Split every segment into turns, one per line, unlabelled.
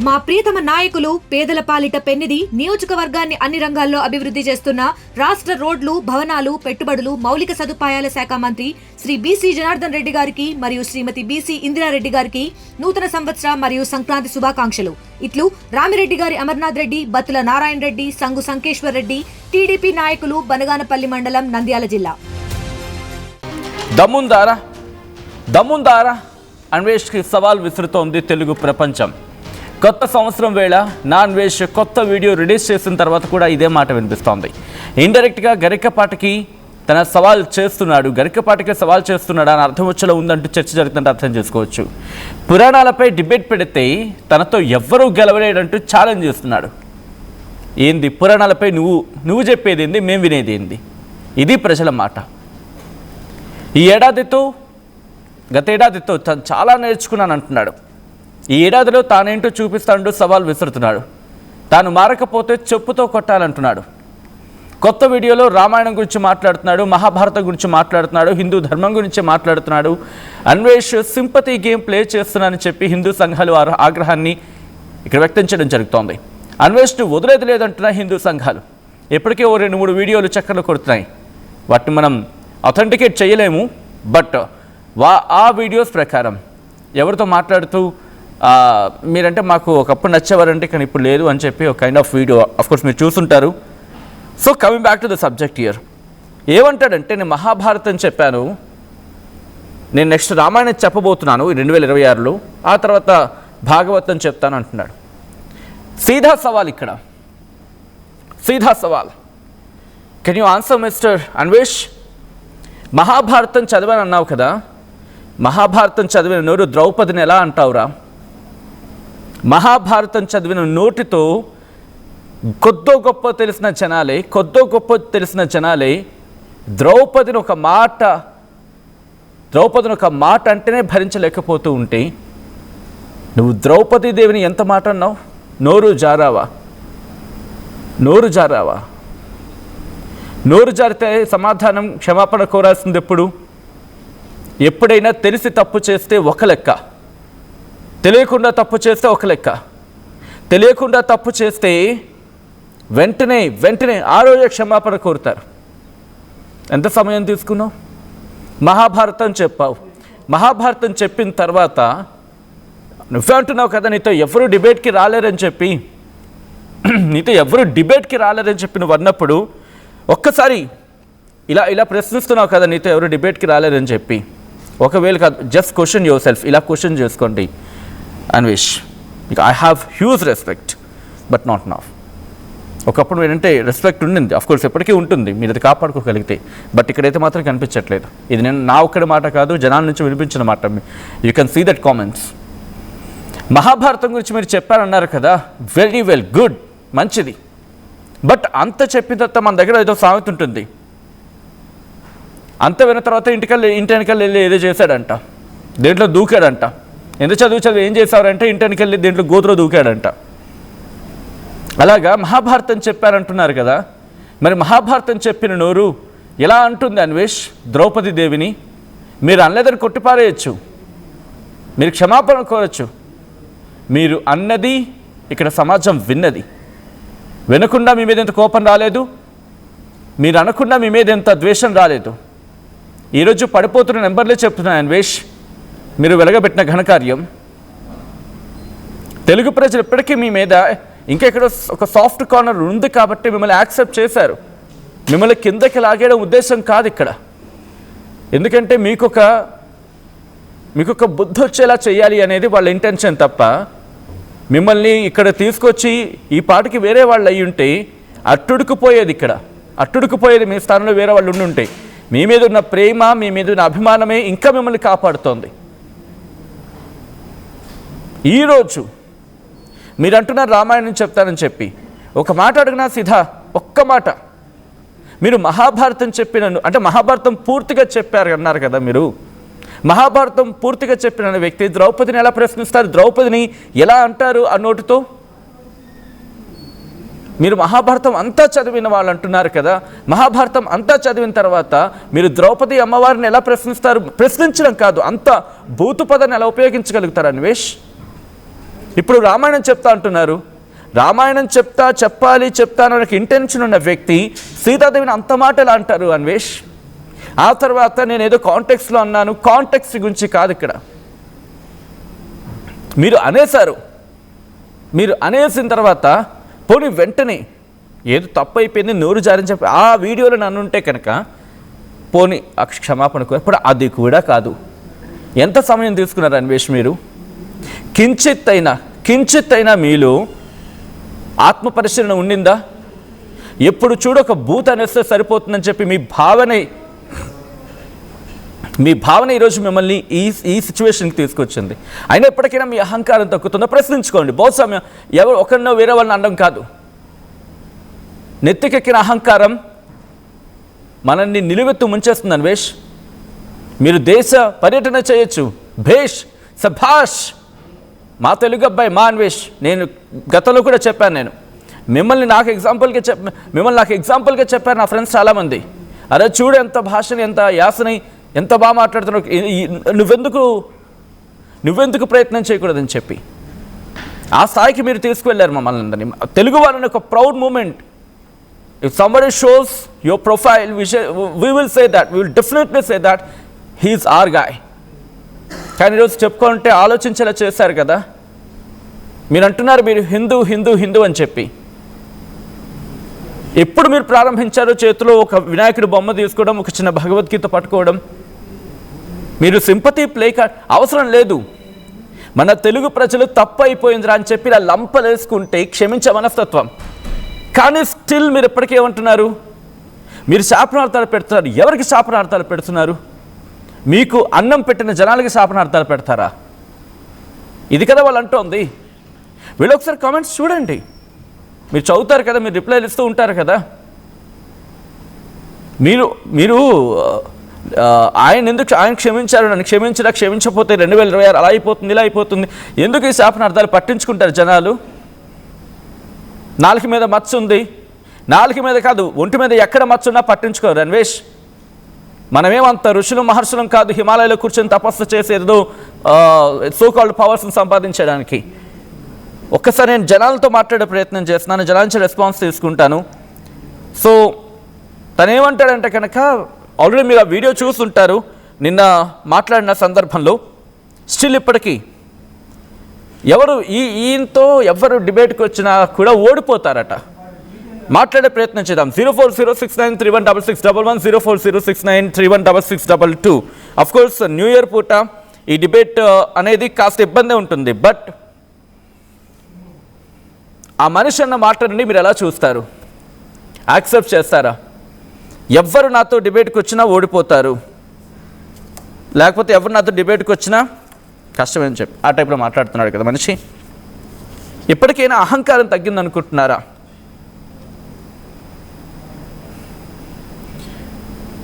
మా ప్రియతమ నాయకులు పేదల పాలిట పెన్నిది నియోజకవర్గాన్ని అన్ని రంగాల్లో అభివృద్ధి చేస్తున్న రాష్ట్ర రోడ్లు, భవనాలు, పెట్టుబడులు, మౌలిక సదుపాయాల శాఖ మంత్రి శ్రీ బీసీ జనార్దన్ రెడ్డి గారికి మరియు శ్రీమతి బీసీ ఇందిరారెడ్డి గారికి నూతన సంవత్సర మరియు సంక్రాంతి శుభాకాంక్షలు. ఇట్లు రామిరెడ్డి గారి అమర్నాథ్ రెడ్డి, బత్తుల నారాయణ రెడ్డి, సంగు సంకేశ్వర్ రెడ్డి, టీడీపీ నాయకులు, బనగానపల్లి మండలం, నంద్యాల జిల్లా.
దమ్ముందారా అన్వేష్కి సవాల్ విసురుతోంది తెలుగు ప్రపంచం. కొత్త సంవత్సరం వేళ అన్వేష్ కొత్త వీడియో రిలీజ్ చేసిన తర్వాత కూడా ఇదే మాట వినిపిస్తోంది. ఇండైరెక్ట్గా గరికపాటికి తన సవాల్ చేస్తున్నాడు, గరికపాటికి సవాల్ చేస్తున్నాడు అని అర్థం వచ్చేలా ఉందంటూ చర్చ జరుగుతుంటే అర్థం చేసుకోవచ్చు. పురాణాలపై డిబేట్ పెడితే తనతో ఎవ్వరూ గెలవలేడంటూ ఛాలెంజ్ చేస్తున్నాడు. ఏంది పురాణాలపై నువ్వు చెప్పేది ఏంది, మేము వినేది ఏంది? ఇది ప్రజల మాట. ఈ గతేడాదితో చాలా నేర్చుకున్నాను అంటున్నాడు. ఈ ఏడాదిలో తానేంటో చూపిస్తాడు, సవాల్ విసురుతున్నాడు. తాను మారకపోతే చెప్పుతో కొట్టాలంటున్నాడు. కొత్త వీడియోలో రామాయణం గురించి మాట్లాడుతున్నాడు, మహాభారతం గురించి మాట్లాడుతున్నాడు, హిందూ ధర్మం గురించి మాట్లాడుతున్నాడు. అన్వేష్ సింపతి గేమ్ ప్లే చేస్తున్నానని చెప్పి హిందూ సంఘాలు ఆగ్రహాన్ని ఇక్కడ వ్యక్తం చేయడం జరుగుతోంది. అన్వేష్ను వదిలేది లేదంటున్న హిందూ సంఘాలు ఎప్పటికే 2-3 వీడియోలు చక్కర్లు కొడుతున్నాయి. వాటిని మనం అథెంటికేట్ చేయలేము. బట్ ఆ వీడియోస్ ప్రకారం ఎవరితో మాట్లాడుతూ మీరంటే మాకు ఒకప్పుడు నచ్చేవారంటే కానీ ఇప్పుడు లేదు అని చెప్పి ఒక కైండ్ ఆఫ్ వీడియో అఫ్కోర్స్ మీరు చూసుంటారు. So coming back to the subject here, ఏమంటాడంటే నేను మహాభారతం చెప్పాను, నేను నెక్స్ట్ రామాయణం చెప్పబోతున్నాను 2026లో, ఆ తర్వాత భాగవతం చెప్తాను అంటున్నాడు. సీదా సవాల్ ఇక్కడ, సీదా సవాల్. Can you answer mister Anvesh? Mahabharatam చదివాను అన్నావు కదా, మహాభారతం చదివిన నోరు ద్రౌపదిని ఎలా అంటావురా? మహాభారతం చదివిన నోటితో కొద్దో గొప్ప తెలిసిన జనాలే ద్రౌపదిని ఒక మాట అంటేనే భరించలేకపోతూ ఉంటే నువ్వు ద్రౌపదీ దేవిని ఎంత మాట అన్నావు? నోరు జారితే సమాధానం, క్షమాపణ కోరాల్సింది ఎప్పుడైనా తెలిసి తప్పు చేస్తే ఒక లెక్క, తెలియకుండా తప్పు చేస్తే ఒక లెక్క. తెలియకుండా తప్పు చేస్తే వెంటనే ఆ రోజే క్షమాపణ కోరుతారు. ఎంత సమయం తీసుకున్నావు? మహాభారతం చెప్పావు. మహాభారతం చెప్పిన తర్వాత నువ్వే అంటున్నావు కదా నీతో ఎవరు డిబేట్కి రాలేరని చెప్పి నువ్వు అన్నప్పుడు ఒక్కసారి ఇలా ప్రశ్నిస్తున్నావు కదా నీతో ఎవరు డిబేట్కి రాలేరని చెప్పి. ఒకవేళ కాదు, జస్ట్ క్వశ్చన్ యువర్ సెల్ఫ్, ఇలా క్వశ్చన్ చేసుకోండి. Anvesh, I have huge respect but not now. ఒకప్పుడు ఏంటంటే రెస్పెక్ట్ ఉండింది, అఫ్కోర్స్ ఎప్పటికీ ఉంటుంది మీరు అది కాపాడుకోగలిగితే. బట్ ఇక్కడైతే మాత్రం కనిపించట్లేదు. ఇది నేను నా ఒక్కడి మాట కాదు, జనాల నుంచి వినిపించిన మాట. You can see that comments. Mahabharatam గురించి మీరు చెప్పారన్నారు కదా, వెరీ వెల్, గుడ్, మంచిది. బట్ అంత చెప్పిన తర్వాత మన దగ్గర ఏదో సామెత ఉంటుంది, అంత విన్న తర్వాత ఇంటి వెనకాల వెళ్ళి ఏదో చేశాడంట, దేంట్లో దూకాడంట. ఎంత చదువు ఏం చేశారంటే ఇంటి వెనకాల వెళ్ళి దేంట్లో గోతులో దూకాడంట. అలాగా మహాభారతం చెప్పారంటున్నారు కదా, మరి మహాభారతం చెప్పిన నోరు ఎలా అంటుంది అన్వేష్ ద్రౌపది దేవిని? మీరు అనలేదని కొట్టిపారేయచ్చు, మీరు క్షమాపణ కోరచ్చు. మీరు అన్నది ఇక్కడ సమాజం విన్నది. వినకుండా మీ మీద ఎంత కోపం రాలేదు, మీరు అనకుండా మీ మీద ఎంత ద్వేషం రాలేదు. ఈరోజు పడిపోతున్న నెంబర్లే చెప్తున్నాను అన్వేష్, మీరు వెలగబెట్టిన ఘనకార్యం. తెలుగు ప్రజలు ఇప్పటికీ మీ మీద ఇంకెక్కడో ఒక సాఫ్ట్ కార్నర్ ఉంది కాబట్టి మిమ్మల్ని యాక్సెప్ట్ చేశారు. మిమ్మల్ని కిందకి లాగేయడం ఉద్దేశం కాదు ఇక్కడ. ఎందుకంటే మీకొక బుద్ధి వచ్చేలా చేయాలి అనేది వాళ్ళ ఇంటెన్షన్ తప్ప, మిమ్మల్ని ఇక్కడ తీసుకొచ్చి ఈ పాటికి వేరే వాళ్ళు అయ్యి ఉంటే అట్టుడుకుపోయేది మీ స్థానంలో వేరే వాళ్ళు ఉండుంటే. మీ మీద ఉన్న ప్రేమ, మీ మీద ఉన్న అభిమానమే ఇంకా మిమ్మల్ని కాపాడుతోంది. ఈరోజు మీరు అంటున్నారు రామాయణం చెప్తానని చెప్పి, ఒక మాట అడిగినా సీదా, ఒక్క మాట, మీరు మహాభారతం అంటే మహాభారతం పూర్తిగా చెప్పారు అన్నారు కదా మీరు. మహాభారతం పూర్తిగా చెప్పిన వ్యక్తి ద్రౌపదిని ఎలా ప్రశ్నిస్తారు? ద్రౌపదిని ఎలా అంటారు ఆ నోటితో? మీరు మహాభారతం అంతా చదివిన వాళ్ళు అంటున్నారు కదా, మహాభారతం అంతా చదివిన తర్వాత మీరు ద్రౌపది అమ్మవారిని ఎలా ప్రశ్నిస్తారు? ప్రశ్నించడం కాదు, అంత భూతు పదాన్ని ఎలా ఉపయోగించగలుగుతారు అన్వేష్? ఇప్పుడు రామాయణం చెప్తా అంటున్నారు. రామాయణం చెప్పాలి అనే ఒక ఇంటెన్షన్ ఉన్న వ్యక్తి సీతాదేవిని అంత మాటలు అంటారు అన్వేష్. ఆ తర్వాత నేను ఏదో కాంటెక్స్లో అన్నాను, కాంటెక్స్ట్ గురించి కాదు ఇక్కడ. మీరు అనేసారు, మీరు అనేసిన తర్వాత పోనీ వెంటనే ఏదో తప్పు అయిపోయింది నోరు జారని చెప్పి ఆ వీడియోలో నన్ను ఉంటే కనుక పోనీ క్షమాపణ ఇప్పుడు అది కూడా కాదు. ఎంత సమయం తీసుకున్నారు అన్వేష్ మీరు? కించిత్ అయినా మీలో ఆత్మ పరిశీలన ఉండిందా? ఎప్పుడు చూడు ఒక బూత్ అనేస్తే సరిపోతుందని చెప్పి మీ భావన ఈరోజు మిమ్మల్ని ఈ సిచ్యువేషన్కి తీసుకొచ్చింది. అయినా ఎప్పటికైనా మీ అహంకారం తగ్గుతుందో ప్రశ్నించుకోండి. బహుశా ఎవరు ఒకరినో వేరే వాళ్ళని అనడం కాదు. నెత్తికెక్కిన అహంకారం మనల్ని నిలువెత్తు ముంచేస్తుంది అన్వేష్. మీరు దేశ పర్యటన చేయొచ్చు, భేష్ సభాష్, మా తెలుగు అబ్బాయి మా అన్వేష్. నేను గతంలో కూడా చెప్పాను, నేను మిమ్మల్ని నాకు ఎగ్జాంపుల్గా చెప్పారు నా ఫ్రెండ్స్ చాలామంది. అరే చూడు ఎంత భాషని, ఎంత యాసని, ఎంత బాగా మాట్లాడుతున్నావు, నువ్వెందుకు ప్రయత్నం చేయకూడదని చెప్పి ఆ స్థాయికి మీరు తీసుకువెళ్ళారు మమ్మల్ని అందరినీ. తెలుగు వాళ్ళని ఒక proud moment. If somebody shows your profile, we will say that, we will definitely say that he is our guy. కానీ ఈరోజు చెప్పుకుంటే ఆలోచించేలా చేశారు కదా. మీరు అంటున్నారు మీరు హిందూ అని చెప్పి. ఎప్పుడు మీరు ప్రారంభించారో చేతిలో ఒక వినాయకుడి బొమ్మ తీసుకోవడం, ఒక చిన్న భగవద్గీత పట్టుకోవడం? మీరు సింపతి ప్లే కార్డ్ అవసరం లేదు. మన తెలుగు ప్రజలు తప్పు అయిపోయిందిరా అని చెప్పి ఇలా లంపలేసుకుంటే క్షమించే మనస్తత్వం. కానీ స్టిల్ మీరు ఎప్పటికేమంటున్నారు? మీరు శాపనార్థాలు పెడుతున్నారు. ఎవరికి శాపనార్థాలు పెడుతున్నారు? మీకు అన్నం పెట్టిన జనాలకి శాపనార్థాలు పెడతారా? ఇది కదా వాళ్ళు అంటోంది. వీళ్ళు ఒకసారి కామెంట్స్ చూడండి. మీరు చదువుతారు కదా, మీరు రిప్లైలు ఇస్తూ ఉంటారు కదా. మీరు ఆయన క్షమించారు, నన్ను క్షమించకపోతే 2026 అలా అయిపోతుంది, ఇలా అయిపోతుంది. ఎందుకు ఈ శాపనార్థాలు పట్టించుకుంటారు జనాలు? నాలుక మీద మచ్చ ఉంది, నాలుక మీద కాదు ఒంటి మీద ఎక్కడ మచ్చ ఉన్నా పట్టించుకోరు అన్వేష్. మనమేమంత ఋషులు మహర్షులం కాదు హిమాలయాలో కూర్చొని తపస్సు చేసేదో సో కాల్డ్ పవర్స్ని సంపాదించడానికి. ఒక్కసారి నేను జనాలతో మాట్లాడే ప్రయత్నం చేస్తున్నాను, జనాల నుంచి రెస్పాన్స్ తీసుకుంటాను. సో తనేమంటాడంటే కనుక, ఆల్రెడీ మీరు ఆ వీడియో చూస్తుంటారు నిన్న మాట్లాడిన సందర్భంలో. స్టిల్ ఇప్పటికీ ఈయనతో ఎవరు డిబేట్కి వచ్చినా కూడా ఓడిపోతారట. మాట్లాడే ప్రయత్నం చేద్దాం. 0406931611 0406931622. అఫ్కోర్స్ న్యూ ఇయర్ పూట ఈ డిబేట్ అనేది కాస్త ఇబ్బంది ఉంటుంది. బట్ ఆ మనిషి అన్న మాటని మీరు ఎలా చూస్తారు? యాక్సెప్ట్ చేస్తారా? ఎవరు నాతో డిబేట్కి వచ్చినా ఓడిపోతారు, లేకపోతే ఎవరు నాతో డిబేట్కి వచ్చినా కష్టమని చెప్పి ఆ టైప్లో మాట్లాడుతున్నాడు కదా మనిషి. ఇప్పటికైనా అహంకారం తగ్గిందనుకుంటున్నారా?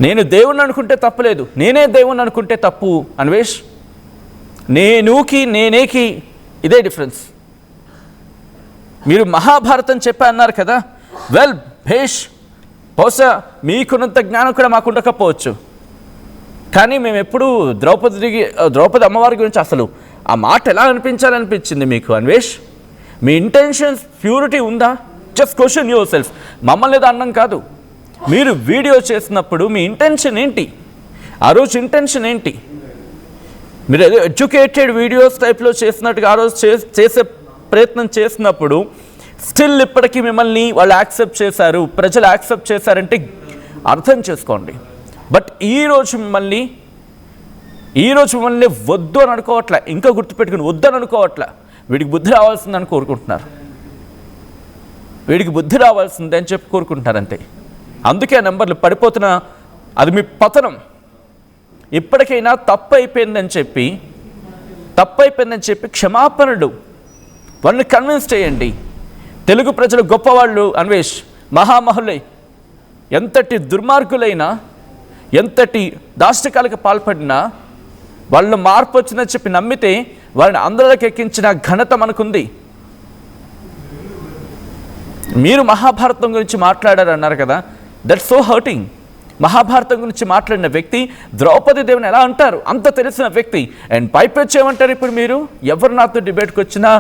నేను దేవుణ్ణి అనుకుంటే తప్పులేదు, నేనే దేవుణ్ణి అనుకుంటే తప్పు అన్వేష్. నేనేకి ఇదే డిఫరెన్స్. మీరు మహాభారతం చెప్పా అన్నారు కదా, వెల్ భేష్, బహుశా మీకున్నంత జ్ఞానం కూడా మాకు ఉండకపోవచ్చు. కానీ మేము ఎప్పుడు ద్రౌపది అమ్మవారి గురించి అసలు ఆ మాట ఎలా అనిపించింది మీకు అన్వేష్? మీ ఇంటెన్షన్స్ ప్యూరిటీ ఉందా? Just question your self. మమ్మల్ని ఏదో అన్నం కాదు. మీరు వీడియో చేసినప్పుడు మీ ఇంటెన్షన్ ఏంటి? ఆ రోజు ఇంటెన్షన్ ఏంటి? మీరు ఏదో ఎడ్యుకేటెడ్ వీడియోస్ టైప్లో చేసినట్టుగా ఆ రోజు చేసే ప్రయత్నం చేసినప్పుడు స్టిల్ ఇప్పటికీ మిమ్మల్ని వాళ్ళు యాక్సెప్ట్ చేశారు, ప్రజలు యాక్సెప్ట్ చేశారంటే అర్థం చేసుకోండి. బట్ ఈరోజు మిమ్మల్ని వద్దు అని అనుకోవట్లే, ఇంకా గుర్తుపెట్టుకుని వద్దు అని అనుకోవట్లే. వీడికి బుద్ధి రావాల్సిందని కోరుకుంటున్నారు, వీడికి బుద్ధి రావాల్సిందే అని చెప్పి కోరుకుంటున్నారంతే. అందుకే ఆ నెంబర్లు పడిపోతున్న అది మీ పతనం. ఇప్పటికైనా తప్పు అయిపోయిందని చెప్పి క్షమాపణలు వాళ్ళని కన్విన్స్ చేయండి. తెలుగు ప్రజలు గొప్పవాళ్ళు అన్వేష్, మహామహులై, ఎంతటి దుర్మార్గులైనా, ఎంతటి దాష్టికాలకు పాల్పడినా వాళ్ళు మార్పు వచ్చిందని చెప్పి నమ్మితే వాళ్ళని అందరిలోకి ఎక్కించిన ఘనత మనకుంది. మీరు మహాభారతం గురించి మాట్లాడారు అన్నారు కదా, దట్స్ సో హర్టింగ్. మహాభారతం గురించి మాట్లాడిన వ్యక్తి ద్రౌపది దేవిని ఎలా అంటారు? అంత తెలిసిన వ్యక్తి. అండ్ పైపెచ్చి ఏమంటారు ఇప్పుడు మీరు? ఎవరు నాతో డిబేట్కి వచ్చినా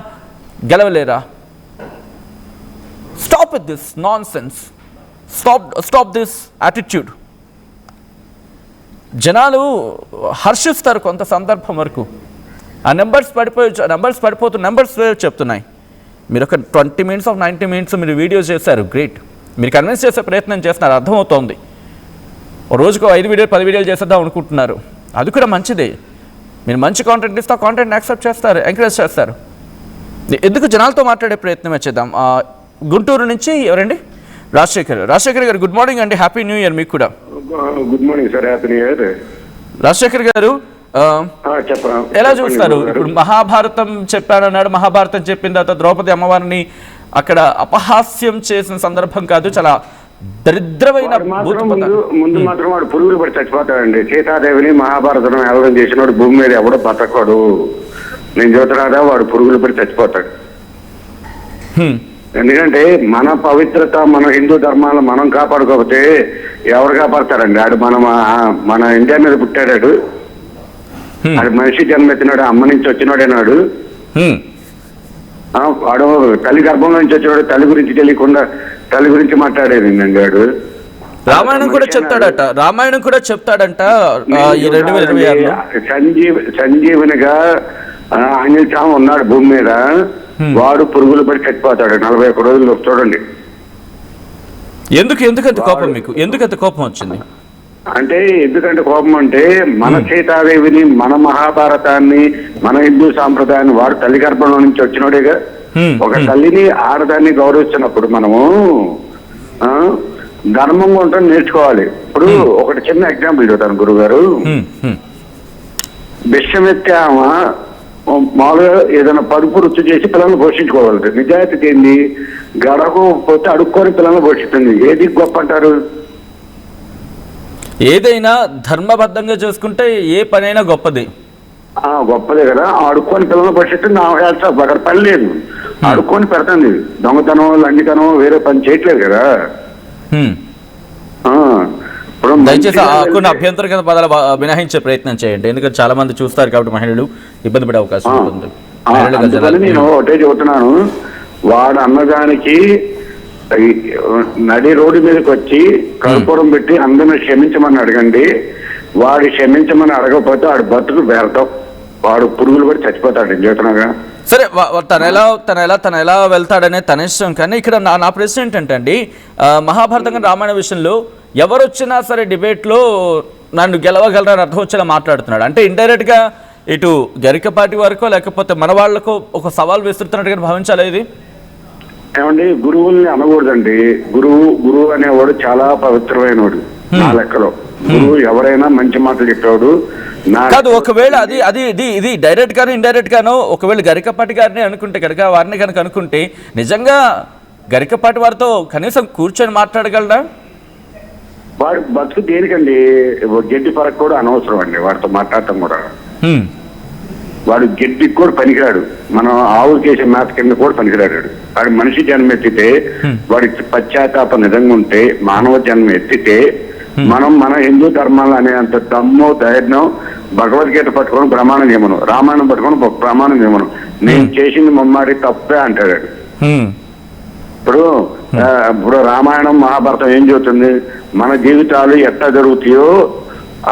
గెలవలేరా? Stop with this nonsense, stop this attitude. జనాలు హర్షిస్తారు కొంత సందర్భం వరకు, ఆ నెంబర్స్ పడిపోతున్న నెంబర్స్ చెప్తున్నాయి. మీరు ఒక 20 minutes of 90 minutes మీరు వీడియోస్ చేశారు, గ్రేట్. మీరు కన్విన్స్ చేసే ప్రయత్నం చేస్తున్నారు, అర్థమవుతోంది. రోజుకు 5 వీడియోలు 10 వీడియోలు చేసేద్దాం అనుకుంటున్నారు, అది కూడా మంచిదే. మీరు మంచి కాంటెంట్ ఇస్తే ఆ కాంటెంట్ని యాక్సెప్ట్ చేస్తారు, ఎంకరేజ్ చేస్తారు. ఎందుకు జనాలతో మాట్లాడే ప్రయత్నం చేద్దాం. గుంటూరు నుంచి ఎవరండి? రాజశేఖర్ గారు గుడ్ మార్నింగ్ అండి, హ్యాపీ న్యూ ఇయర్ మీకు కూడా.
Good morning sir, happy new year.
Rajasekhar గారు ఎలా చూస్తారు? ఇప్పుడు మహాభారతం చెప్పానన్నాడు, మహాభారతం చెప్పిన తర్వాత ద్రౌపది అమ్మవారిని అక్కడ అపహాస్యం చేసిన సందర్భం కాదు, చాలా దరిద్రమైన
ముందు మాత్రం వాడు పురుగులు పడి చచ్చిపోతాడండి. సీతాదేవిని మహాభారతం ఎలడం చేసినవాడు భూమి మీద ఎవడో బతకడు. నేను చూస్తున్నాడా, వాడు పురుగులు పడి చచ్చిపోతాడు. ఎందుకంటే మన పవిత్రత, మన హిందూ ధర్మాలను మనం కాపాడుకోకపోతే ఎవరు కాపాడతారండి? ఆడు మన ఇండియా మీద పుట్టాడు, ఆడు మనిషి జన్మెత్తినాడు, అమ్మ నుంచి వచ్చినాడేనాడు. వాడు తల్లి గర్భంలో నుంచి వచ్చినాడు, తల్లి గురించి తెలియకుండా తల్లి గురించి మాట్లాడేది వాడు.
రామాయణం కూడా చెప్తాడంట.
సంజీవునిగా ఆంజనేయ స్వామి ఉన్నాడు భూమి మీద, వాడు పురుగులు పడి చచ్చిపోతాడు 41 రోజులు. చూడండి
ఎందుకంత కోపం మీకు, ఎందుకంత కోపం వచ్చింది
అంటే? ఎందుకంటే కోపం అంటే మన సీతాదేవిని, మన మహాభారతాన్ని, మన హిందూ సాంప్రదాయాన్ని వాడు తల్లి గర్భంలో నుంచి వచ్చినోడేగా. ఒక తల్లిని ఆడదాన్ని గౌరవిస్తున్నప్పుడు మనము ధర్మంగా ఉంటాం నేర్చుకోవాలి. ఇప్పుడు ఒకటి చిన్న ఎగ్జాంపుల్ చెబుతాను గురుగారు. విషమెత్తే ఆమె మామూలుగా ఏదైనా పరుపు రుచి చేసి పిల్లల్ని పోషించుకోగలదు. నిజాయితీ ఏంది? గడవకపోతే అడుక్కొని పిల్లల్ని పోషిస్తుంది. ఏది గొప్ప అంటారు?
ఏదైనా ధర్మబద్ధంగా చేసుకుంటే ఏ పనైనా గొప్పది.
గొప్పదే కదా. అడుక్కొని పిల్లల్ని పోషిస్తుంది. అక్కడ పని లేదు, అడుక్కొని పెడుతుంది. దొంగతనం, లంగితనం, వేరే పని చేయట్లేదు కదా.
దయచేసి కొన్ని అభ్యంతరగత పదాలు మినహాయించే ప్రయత్నం చేయండి, ఎందుకంటే చాలా మంది చూస్తారు కాబట్టి మహిళలు ఇబ్బంది పడే అవకాశం ఉంటుంది.
నేను ఒకటే చెబుతున్నాను, వాడు అన్నదానికి నడి రోడ్డు మీదకి వచ్చి కర్పూరం పెట్టి అందరిని క్షమించమని అడగండి. వాడు క్షమించమని అడగకపోతే వాడు బతుకు వ్యర్థం, వాడు పురుగులు కూడా చచ్చిపోతాడు. చెబుతున్నాగా.
సరే, తన ఎలా వెళ్తాడనే తన ఇష్టం. కానీ ఇక్కడ నా ప్రశ్న ఏంటంటే అండి, మహాభారతంగా రామాయణ విషయంలో ఎవరు వచ్చినా సరే డిబేట్లో నన్ను గెలవగలరని అర్థం వచ్చేలా మాట్లాడుతున్నాడు. అంటే ఇండైరెక్ట్గా ఇటు గరికపాటి వరకు లేకపోతే మన వాళ్లకు ఒక సవాల్ విస్తున్నట్టుగా భావించాలి ఇది.
ఏమండి, గురువుల్ని అనకూడదండి. గురువు అనేవాడు చాలా పవిత్రమైన వాడు నా లెక్కలో. గురువు ఎవరైనా మంచి మాటలు చెప్పేవాడు
కాదు. ఒకవేళ ఇది డైరెక్ట్ గాను ఇండైరెక్ట్ గాను ఒకవేళ గరికపాటి గారిని అనుకుంటే కనుక, వారిని కనుక అనుకుంటే నిజంగా గరికపాటి వారితో కనీసం కూర్చొని మాట్లాడగలరా?
వాడు బతుకు దేనికండి? గడ్డి పరకు కూడా అనవసరం అండి వాడితో మాట్లాడటం కూడా. వాడు గడ్డికి కూడా పనికిరాడు, మనం ఆవులు చేసే మేత కింద కూడా పనికిరాడు. వాడు మనిషి జన్మ ఎత్తితే, వాడికి పశ్చాత్తాపం నిజంగా ఉంటే, మానవ జన్మ ఎత్తితే మనం మన హిందూ ధర్మాలు అనేంత దమ్ము, ధైర్యం, భగవద్గీత పట్టుకొని ప్రమాణం చేయమను, రామాయణం పట్టుకొని ప్రమాణం చేయమను. నేను చేసింది మమ్మాడి తప్పే అంటాడు. ఇప్పుడు రామాయణం, మహాభారతం ఏం చెబుతుంది? మన జీవితాలు ఎట్లా జరుగుతాయో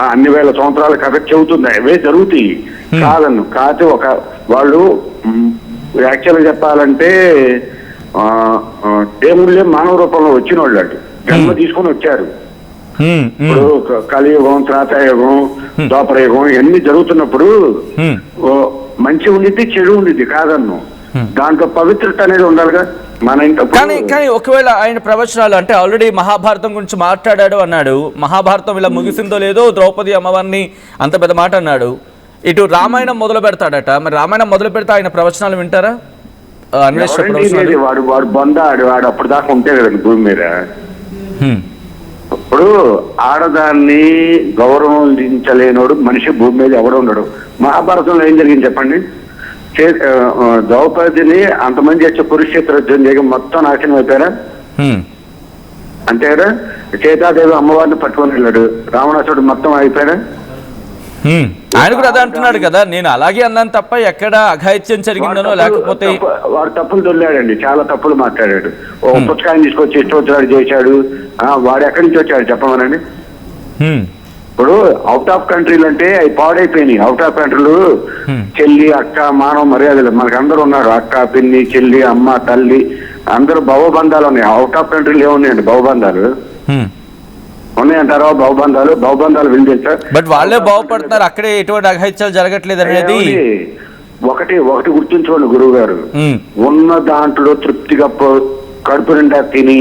అన్ని వేల సంవత్సరాల కథ చెబుతుంది. అవే జరుగుతాయి కాదన్ను. కాకపోతే వాళ్ళు యాక్చువల్గా చెప్పాలంటే దేవుళ్ళే మానవ రూపంలో వచ్చిన వాళ్ళు అటు జన్మ తీసుకొని వచ్చారు. ఇప్పుడు కలియుగం, త్రేతాయుగం, ద్వాపరయుగం ఇవన్నీ జరుగుతున్నప్పుడు మంచి ఉండిద్ది, చెడు ఉండిద్ది కాదన్ను. దాంట్లో పవిత్రత అనేది ఉండాలిగా మన ఇంట్లో.
కానీ ఒకవేళ ఆయన ప్రవచనాలు అంటే ఆల్రెడీ మహాభారతం గురించి మాట్లాడాడు అన్నాడు. మహాభారతం ఇలా ముగిసిందో లేదో, ద్రౌపది అమ్మవారిని అంత పెద్ద మాట అన్నాడు. ఇటు రామాయణం మొదలు పెడతాడట. మరి రామాయణం మొదలు పెడితే ఆయన ప్రవచనాలు వింటారా?
వాడు బొందాడు, వాడు అప్పుడు దాకా ఉంటే కదండి భూమి మీద. ఇప్పుడు ఆడదాన్ని గౌరవించలేనోడు మనిషి భూమి మీద ఎవడు ఉండడు. మహాభారతంలో ఏం జరిగింది చెప్పండి? ద్రౌపదిని అంతమంది వచ్చే కురుక్షేత్ర యుద్ధం చేయగా మొత్తం నాశనం అయిపోయారా? అంతే కదా. సీతాదేవి అమ్మవారిని పట్టుకొని వెళ్ళాడు, రావణాసుడు మొత్తం అయిపోయారా?
ఆయన కూడా అదే అంటున్నాడు కదా, నేను అలాగే అన్నాను తప్ప ఎక్కడ అఘాయిత్యం జరిగిందనో లేకపోతే
వాడు తప్పులు దొల్లాడండి, చాలా తప్పులు మాట్లాడాడు. ఓ పుస్తకాన్ని తీసుకొచ్చి ఇష్టోత్తరాలు చేశాడు. వాడు ఎక్కడి నుంచి వచ్చాడు చెప్పమనండి. ఇప్పుడు అవుట్ ఆఫ్ కంట్రీలు అంటే అవి పాడైపోయినాయి. అవుట్ ఆఫ్ కంట్రీలు చెల్లి అక్క మానవ మర్యాదలు మనకు అందరూ ఉన్నారు. అక్క పిన్ని చెల్లి అమ్మ తల్లి అందరూ భవబంధాలు ఉన్నాయి. అవుట్ ఆఫ్ కంట్రీలు ఏమున్నాయండి భవబంధాలు ఉన్నాయంటారా? భవబంధాలు వినిపించారు.
బట్ వాళ్ళే బాగుపడుతున్నారు, అక్కడే ఎటువంటి అఘాయిత్యాలు జరగట్లేదు అనేది
ఒకటి గుర్తుంచుకోండి గురువు గారు, ఉన్న దాంట్లో తృప్తిగా కడుపు నిండా తిని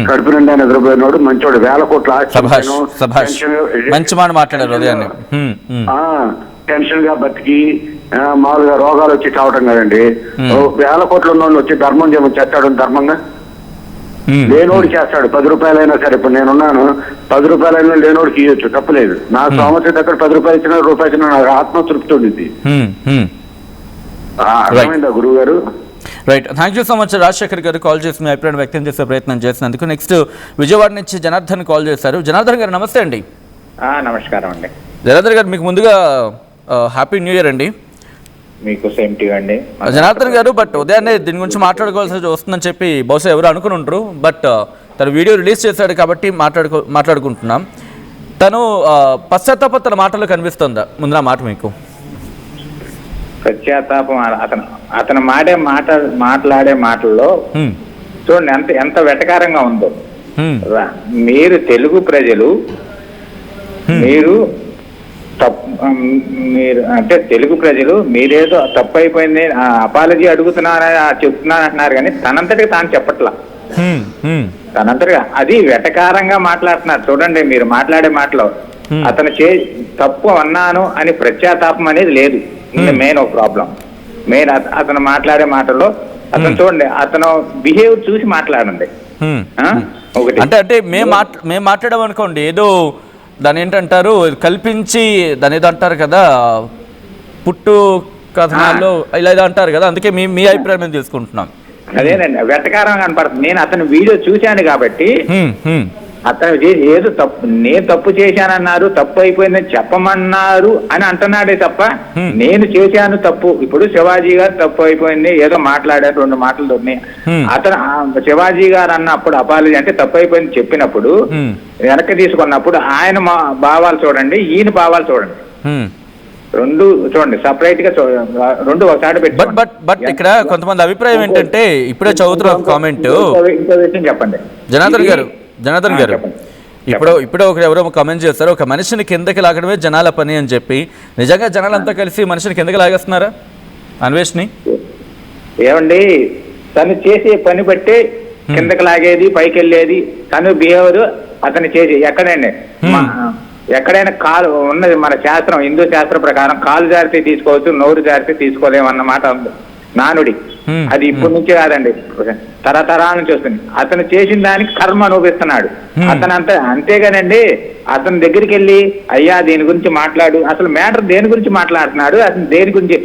కడుపు నిండా నిద్రపోయినోడు మంచోడు. 1000 కోట్ల
మంచి మాట మాట్లాడారు ఉదయాన్నే.
టెన్షన్ గా బతికి మామూలుగా రోగాలు వచ్చి చావటం కదండి. 1000 కోట్లు ఉన్నోళ్ళు వచ్చి ధర్మం చేస్తాడు. ధర్మంగా లేనోడు చేస్తాడు. 10 రూపాయలైనా సరే, ఇప్పుడు నేనున్నాను, 10 రూపాయలైనా లేనోడికి ఇవ్వచ్చు, తప్పలేదు. నా సంవత్సరం దగ్గర 10 రూపాయలు ఇచ్చినా రూపాయి ఇచ్చినా నాకు ఆత్మతృప్తి ఉండింది. అర్థమైందా గురువు గారు?
Right, thank you so much Rajasekhar గారు కాల్ చేసి మీ అభిప్రాయం వ్యక్తం చేసే ప్రయత్నం చేసినందుకు. నెక్స్ట్ విజయవాడ నుంచి జనార్దన్ కాల్ చేశారు. జనార్దన్ గారు నమస్తే అండి.
నమస్కారం అండి.
జనార్దన్ గారు మీకు ముందుగా హ్యాపీ న్యూ ఇయర్ అండి.
మీకు సేమ్ టు అండి
జనార్దన్ గారు. బట్ ఉదయాన్నే దీని గురించి మాట్లాడుకోవాల్సి వస్తుందని చెప్పి బహుశా ఎవరు అనుకుని ఉంటారు. బట్ తను వీడియో రిలీజ్ చేశాడు కాబట్టి మాట్లాడుకుంటున్నాం. తను పశ్చాత్తాపం తన మాటల్లో కనిపిస్తుందా? ముందు నా మాట మీకు
పశ్చాత్తాపం అతను మాట్లాడే మాటల్లో చూడండి ఎంత వెటకారంగా ఉందో. మీరు తెలుగు ప్రజలు, మీరు అంటే తెలుగు ప్రజలు మీరేదో తప్పు అయిపోయింది అపాలజీ చెప్తున్నాను అంటున్నారు, కానీ తనంతటిగా తాను చెప్పట్లా. తనంతటిగా అది వెటకారంగా మాట్లాడుతున్నారు. చూడండి మీరు మాట్లాడే మాటలో అతను తప్పు అన్నాను అని పశ్చాత్తాపం అనేది లేదు. మెయిన్ ఒక ప్రాబ్లం మెయిన్ అతను మాట్లాడే మాటల్లో అతను చూడండి, అతను బిహేవ్ చూసి మాట్లాడండి.
ఒకటి అంటే మేము మాట్లాడాం అనుకోండి, ఏదో దాని ఏంటంటారు కల్పించి దాని ఏదో అంటారు కదా, పుట్టు కథనాల్లో ఇలా ఏదో అంటారు కదా, అందుకే మీ అభిప్రాయం మేము తీసుకుంటున్నాం.
అదేనండి వెటకారం కనపడుతుంది. నేను అతను వీడియో చూశాను కాబట్టి అతను ఏదో నేను తప్పు చేశానన్నారు, తప్పు అయిపోయిందని చెప్పమన్నారు అని అంటున్నాడే తప్ప నేను చేశాను తప్పు. ఇప్పుడు శివాజీ గారు తప్పు అయిపోయింది ఏదో మాట్లాడారు, 2 మాటలు దొరినాయి. అతను శివాజీ గారు అన్నప్పుడు అపాలజీ అంటే తప్పు అయిపోయింది చెప్పినప్పుడు వెనక్కి తీసుకున్నప్పుడు ఆయన భావాలు చూడండి, ఈయన భావాలు చూడండి, 2 చూడండి సపరేట్ గా 2 ఒకసారి పెట్టి.
బట్ ఇక్కడ కొంతమంది అభిప్రాయం ఏంటంటే, ఇప్పుడే చదువుతున్న కామెంట్,
ఇంకో విషయం చెప్పండి
జనార్దన్ గారు. ఇప్పుడు ఎవరో కామెంట్ చేస్తారు, ఒక మనిషిని కిందకి లాగడమే జనాల పని అని చెప్పి. నిజంగా జనాలంతా కలిసి మనిషిని కిందకి లాగేస్తున్నారా అన్వేష్ని?
ఏమండి, తను చేసే పని బట్టే కిందకి లాగేది పైకి వెళ్ళేది. తను బిహేవియర్ అతను చేసి ఎక్కడైనా కాలు ఉన్నది మన శాస్త్రం, హిందూ శాస్త్ర ప్రకారం కాలు జారితే తీసుకోవచ్చు, నోరు జారితే తీసుకోలేమన్నమాట ఉంది నానుడి. అది ఇప్పటి నుంచి కాదండి, తరతరాల నుంచి వస్తుంది. అతను చేసిన దానికి కర్మ అనుభవిస్తున్నాడు అతను. అంతేగానండి అతని దగ్గరికి వెళ్ళి అయ్యా దీని గురించి మాట్లాడు, అసలు మ్యాటర్ దేని గురించి మాట్లాడుతున్నాడు, అతను దేని గురించి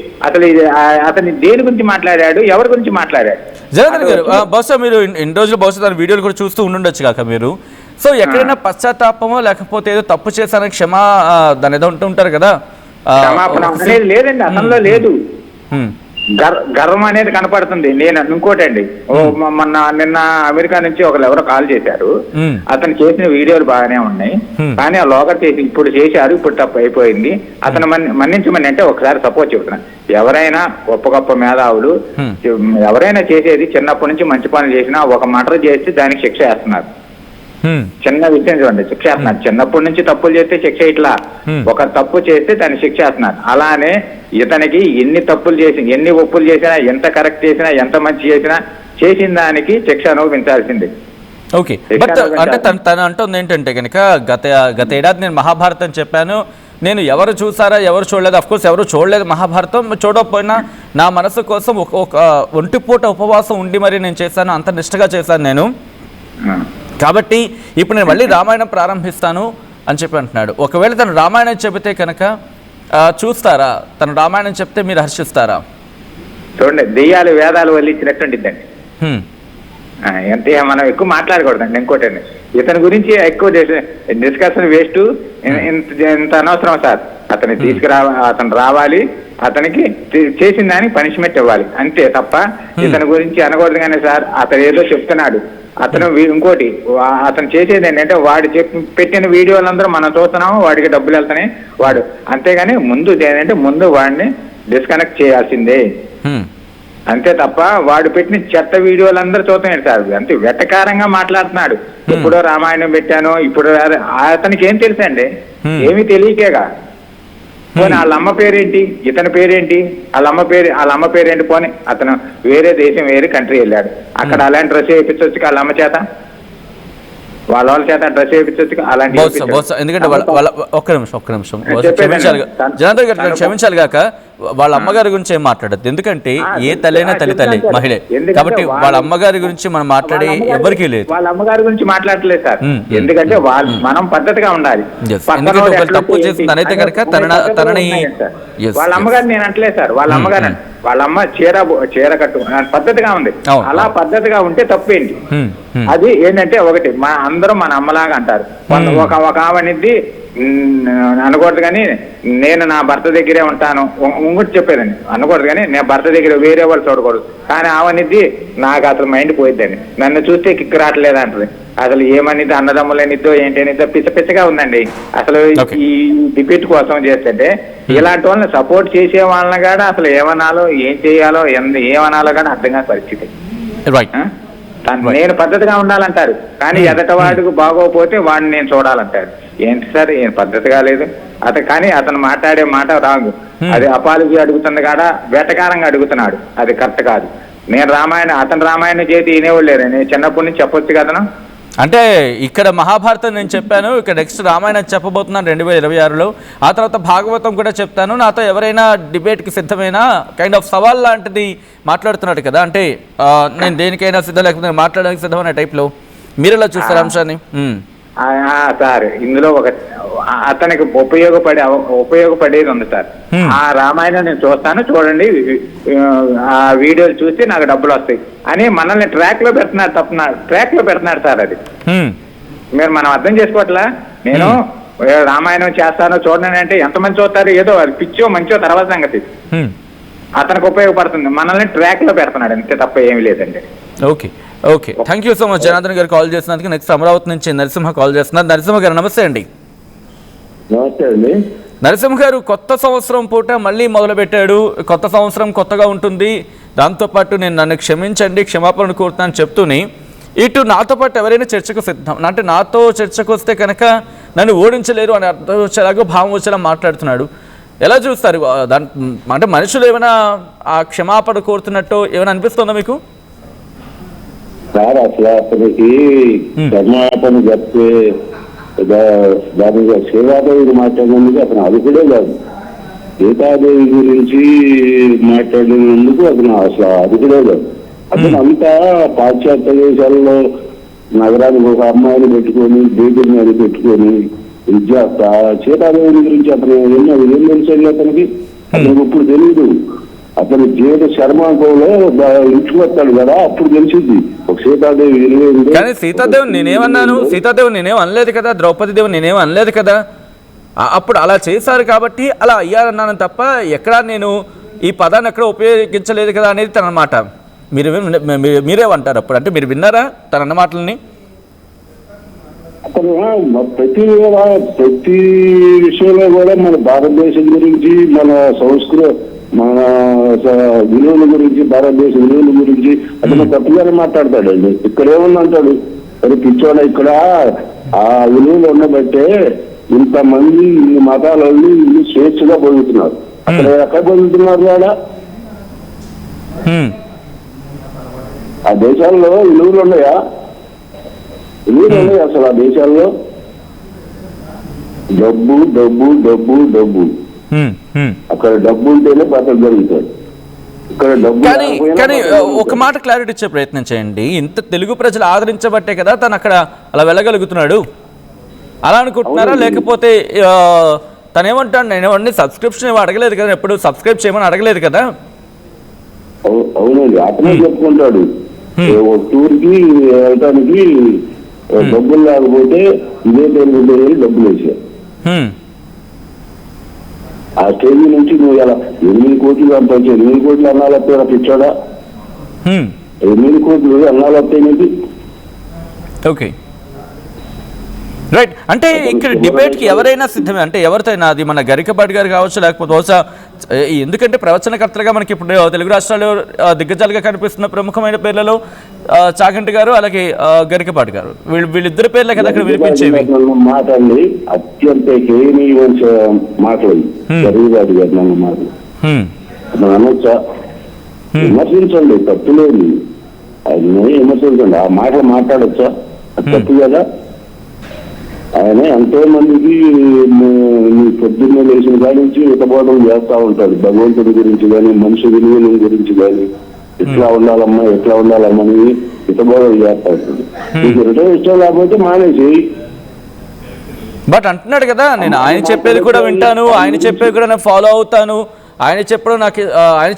అతని దేని గురించి మాట్లాడాడు, ఎవరి గురించి మాట్లాడాడు?
జనార్దన్ గారు, బహుశా మీరు ఇన్ని రోజులు బహుశా దాని వీడియోలు కూడా చూస్తూ ఉండుండొచ్చు కాక మీరు. సో ఎక్కడైనా పశ్చాత్తాపమో లేకపోతే ఏదో తప్పు చేశానని దాని ఏదో ఉంటారు కదా,
క్షమాపణ అనేది లేదండి అతనిలో లేదు. గర్వం అనేది కనపడుతుంది. నేను ఇంకోటండి, నిన్న అమెరికా నుంచి ఎవరో కాల్ చేశారు. అతను చేసిన వీడియోలు బాగానే ఉన్నాయి, కానీ ఆ లోగర్ చేసి ఇప్పుడు చేశారు, ఇప్పుడు తప్పు అయిపోయింది, అతను మన్నించమని. అంటే ఒకసారి సపోజ్ చెబుతున్నా, ఎవరైనా గొప్ప మేధావులు ఎవరైనా చేసేది చిన్నప్పటి నుంచి మంచి పనులు చేసినా ఒక మర్డర్ చేసి దానికి శిక్ష వేస్తున్నారు. చిన్న విషయం చూడండి, శిక్ష వేస్తున్నారు. చిన్నప్పటి నుంచి తప్పులు చేస్తే శిక్ష ఇట్లా, ఒక తప్పు చేస్తే దాన్ని శిక్ష వేస్తున్నారు. అలానే ఇతనికి ఎన్ని తప్పులు చేసి ఎన్ని ఒప్పులు చేసినా, ఎంత కరెక్ట్ చేసినా, ఎంత మంచి చేసినా, చేసిన దానికి శిక్ష అనుభవించాల్సింది.
ఓకే, బట్ అంటే తను అంటుంది ఏంటంటే కనుక గత ఏడాది నేను మహాభారతం చెప్పాను, నేను ఎవరు చూసారా ఎవరు చూడలేదు, అఫ్కోర్స్ ఎవరు చూడలేదు మహాభారతం, చూడకపోయినా నా మనసు కోసం ఒక ఒంటిపూట ఉపవాసం ఉండి మరి నేను చేశాను, అంత నిష్టగా చేశాను నేను, కాబట్టి ఇప్పుడు నేను మళ్ళీ రామాయణం ప్రారంభిస్తాను అని చెప్పి అంటున్నాడు. ఒకవేళ తను రామాయణం చెబితే కనుక చూస్తారా? తను రామాయణం చెప్తే మీరు హర్షిస్తారా?
చూడండి, దెయ్యాలు వేదాలు వల్లించినట్టుండిద్దండి. అంటే మనం ఎక్కువ మాట్లాడకూడదండి. ఇంకోటండి, ఇతని గురించి ఎక్కువ డిస్కషన్ వేస్ట్, ఇంత అనవసరం సార్. అతను అతను రావాలి, అతనికి చేసిన దానికి పనిష్మెంట్ ఇవ్వాలి అంతే తప్ప ఇతని గురించి అనకూడదు. కానీ సార్ అతను ఏదో చెప్తున్నాడు, అతను ఇంకోటి అతను చేసేది ఏంటంటే వాడు పెట్టిన వీడియోలందరూ మనం చూస్తున్నాము, వాడికి డబ్బులు వెళ్తున్నాయి వాడు, అంతేగాని ముందు ఏంటంటే ముందు వాడిని డిస్కనెక్ట్ చేయాల్సిందే అంతే తప్ప వాడు పెట్టిన చెత్త వీడియోలందరూ చూస్తున్నాడు సార్. అంతే వెటకారంగా మాట్లాడుతున్నాడు. ఎప్పుడో రామాయణం పెట్టాను, ఇప్పుడు అతనికి ఏం తెలుసండి, ఏమీ తెలియకేగా. పోనీ వాళ్ళ అమ్మ పేరేంటి, ఇతని పేరేంటి, వాళ్ళ అమ్మ పేరేంటి, పోనీ అతను వేరే దేశం వేరే కంట్రీ వెళ్ళాడు, అక్కడ అలాంటి డ్రెస్ వేయించవచ్చు వాళ్ళ అమ్మ చేత, వాళ్ళ చేత డ్రెస్ వేయించవచ్చు అలాంటి.
ఎందుకంటే ఒక్క నిమిషం క్షమించాలి కాక వాళ్ళ అమ్మగారి గురించి ఏం మాట్లాడద్దు, ఎందుకంటే ఏ తల్లైనా తల్లి మహిళ కాబట్టి వాళ్ళ అమ్మగారి గురించి మనం మాట్లాడే ఎవరికీ లేదు.
వాళ్ళ అమ్మగారి గురించి మాట్లాడలేదు సార్, ఎందుకంటే మనం పద్ధతిగా ఉండాలి.
తప్పు చేస్తుంది అయితే కనుక తనని
వాళ్ళ అమ్మగారిని నేను అంటలేదు సార్, వాళ్ళ అమ్మ చీర కట్టు పద్ధతిగా ఉంది, అలా పద్ధతిగా ఉంటే తప్పేంటి. అది ఏంటంటే ఒకటి అందరూ మన అమ్మలాగా అంటారు, ఒక ఆవనిద్ది అనకూడదు కానీ నేను నా భర్త దగ్గరే ఉంటాను, ఇంకోటి చెప్పేదండి అనకూడదు కానీ నేను భర్త దగ్గర వేరే వాళ్ళు చూడకూడదు, కానీ ఆవనిద్ది నాకు అసలు మైండ్ పోయిద్దండి, నన్ను చూస్తే కిక్ రావట్లేదు అంటది. అసలు ఏమనిద్దో అన్నదమ్ములనిద్దో ఏంటనిద్దో పిచ్చగా ఉందండి. అసలు ఈ డిబేట్ కోసం చేస్తుంటే ఇలాంటి వాళ్ళని సపోర్ట్ చేసే వాళ్ళని కూడా అసలు ఏమనాలో ఏం చేయాలో ఏమనాలో కానీ అర్థం కాని పరిస్థితి. నేను పద్ధతిగా ఉండాలంటారు కానీ ఎదటవాడికి బాగోపోతే వాడిని నేను చూడాలంటారు. ఏంటి సార్ ఏం పద్ధతిగా లేదు కానీ అతను మాట్లాడే మాట రాంగ్. అది అపాలజీ అడుగుతుంది కాడ వెటకారంగా అడుగుతున్నాడు, అది కరెక్ట్ కాదు. నేను అతను రామాయణం చేతి వినేవాళ్ళు లేరు, నేను చిన్నప్పటి నుంచి చెప్పొచ్చు కదను.
అంటే ఇక్కడ మహాభారతం నేను చెప్పాను, ఇక్కడ నెక్స్ట్ రామాయణం చెప్పబోతున్నాను 2026లో, ఆ తర్వాత భాగవతం కూడా చెప్తాను, నాతో ఎవరైనా డిబేట్కి సిద్ధమైనా కైండ్ ఆఫ్ సవాల్ లాంటిది మాట్లాడుతున్నాడు కదా, అంటే నేను దేనికైనా సిద్ధం లేకపోతే మాట్లాడడానికి సిద్ధమైన టైప్లో మీరు ఎలా చూస్తారు అంశాన్ని?
సార్ ఇందులో ఒక అతనికి ఉపయోగపడేది ఉంది సార్. ఆ రామాయణం నేను చూస్తాను చూడండి, ఆ వీడియోలు చూసి నాకు డబ్బులు వస్తాయి అని మనల్ని ట్రాక్ లో పెడుతున్నాడు సార్. అది మనం అర్థం చేసుకోవట్లా. నేను రామాయణం చేస్తాను చూడండి అంటే ఎంతమంది చూస్తారు, ఏదో అది పిచ్చో మంచో తర్వాత సంగతి. అతనికి ఉపయోగపడుతుంది, మనల్ని ట్రాక్ లో పెడుతున్నాడు అంతే తప్ప ఏమీ లేదండి.
Okay thank you so much Janardhan గారు కాల్ చేసినందుకు. నెక్స్ట్ అమరావతి నుంచి నరసింహ కాల్ చేస్తున్నారు. నరసింహ గారు నమస్తే అండి.
నమస్తే అండి.
నరసింహ గారు కొత్త సంవత్సరం పూట మళ్ళీ మొదలుపెట్టాడు, కొత్త సంవత్సరం కొత్తగా ఉంటుంది, దాంతోపాటు నన్ను క్షమించండి క్షమాపణ కోరుతాను చెప్తూనే ఇటు నాతో పాటు ఎవరైనా చర్చకు సిద్ధం, అంటే నాతో చర్చకు వస్తే కనుక నన్ను ఓడించలేరు అని అర్థం వచ్చేలాగో భావం వచ్చేలా మాట్లాడుతున్నాడు. ఎలా చూస్తారు దాని, అంటే మనుషులు ఏమైనా ఆ క్షమాపణ కోరుతున్నట్టు ఏమైనా అనిపిస్తుందా మీకు?
సార్ అసలు అతనికి క్షమాపణ చెప్తే దాని సీతాదేవి మాట్లాడినందుకు అతను అదుపుడే కాదు, సీతాదేవి గురించి మాట్లాడినందుకు అతను అసలు అదుపుడే కాదు. అతను అంతా పాశ్చాత్య దేశాల్లో నగరానికి ఒక అమ్మాయిని పెట్టుకొని బీబీని అది పెట్టుకొని విద్యార్థ సీతాదేవి గురించి అతను ఏం తెలుసండి అతనికి ఇప్పుడు తెలియదు. అతను జీవిత శర్మాంకంలో ఇంచుకొస్తాడు కదా అప్పుడు తెలిసింది ఒక సీతాదేవి.
కానీ సీతాదేవిని నేనేం అనలేదు కదా, ద్రౌపది దేవి నేనేం అనలేదు కదా, అప్పుడు అలా చేశారు కాబట్టి అలా అయ్యారన్నాను తప్ప ఎక్కడా నేను ఈ పదాన్ని ఎక్కడ ఉపయోగించలేదు కదా అనేది తన అన్నమాట. మీరేమంటారు అప్పుడు? అంటే మీరు విన్నారా తన అన్న మాటలని?
అతను ప్రతి విషయంలో కూడా మన భారతదేశం గురించి, మన మన విలువల గురించి, భారతదేశ విలువల గురించి అతను తప్పుగానే మాట్లాడతాడండి. ఇక్కడ ఏముందంటాడు, మరి పిచ్చోడ ఇక్కడ ఆ విలువలు ఉండబట్టే ఇంతమంది ఇన్ని మతాల వాళ్ళు ఇన్ని స్వేచ్ఛగా బతుకుతున్నారు. అక్కడ ఎక్కడ బతుకుతున్నారు కూడా ఆ దేశాల్లో విలువలు ఉన్నాయా? విలువలు ఉన్నాయి అసలు ఆ దేశాల్లో? డబ్బు డబ్బు డబ్బు డబ్బు, అక్కడ డబ్బు ఉంటేనే బతలు జరుగుతాయి, ఇక్కడ డబ్బు.
కానీ ఒక మాట క్లారిటీ ఇచ్చే ప్రయత్నం చేయండి. ఇంత తెలుగు ప్రజలు ఆదరించబట్టే కదా తను అక్కడ అలా వెళ్ళగలుగుతున్నాడు అలా అనుకుంటున్నారా? లేకపోతే తనేమంటాడు, నేనేమండి సబ్స్క్రిప్షన్ ఏమో అడగలేదు కదా, ఎప్పుడు సబ్స్క్రైబ్ చేయమని అడగలేదు కదా.
అవునండి, అతనే చెప్పుకుంటాడు ఒక టూర్కి వెళ్ళటానికి డబ్బులు లేకపోతే ఇదే తెలుగు డబ్బులు వేసారు. ఆ స్టేజ్ నుంచి నువ్వు ఇలా 8 కోట్లు సంపాదించు, 8 కోట్లు అన్నాలు వస్తాయి పిచ్చాడా, 8 కోట్లు అన్నాలు వస్తాయి.
Okay right. అంటే ఇక్కడ డిబేట్కి ఎవరైనా సిద్ధమే, అంటే ఎవరితో అది మన గరికపాటి గారు కావచ్చు, లేకపోతే బహుశా ఎందుకంటే ప్రవచనకర్తలుగా మనకి ఇప్పుడు తెలుగు రాష్ట్రాల్లో దిగ్గజాలుగా కనిపిస్తున్న ప్రముఖమైన పేర్లలో చాగంటి గారు అలాగే గరికపాటి గారు, వీళ్ళిద్దరి పేర్లే కదా అక్కడ వినిపించేవి.
మాట అండి అత్యంత మాట్లాడి గరికపాటి గారు నన్ను మాటలు అనొచ్చా? విమర్శించండి, తప్పు లేదు, ఆయన విమర్శించండి, ఆ మాటలు మాట్లాడొచ్చా? తప్పు కదా. ఆయన ఎంతో మందికి పొద్దున్నే లేచిన కాడి నుంచి హితబోధం చేస్తా ఉంటాడు, భగవంతుడి గురించి కానీ మనిషి విలువల గురించి కానీ, ఎట్లా ఉండాలమ్మా ఎట్లా ఉండాలమ్మని హితబోధం చేస్తా ఉంటుంది. నీకు రిటర్న్ ఇష్టం లేకపోతే మానేసి.
బట్ అంటున్నాడు కదా, నేను ఆయన చెప్పేది కూడా వింటాను, ఆయన చెప్పేది కూడా నేను ఫాలో అవుతాను, ఆయన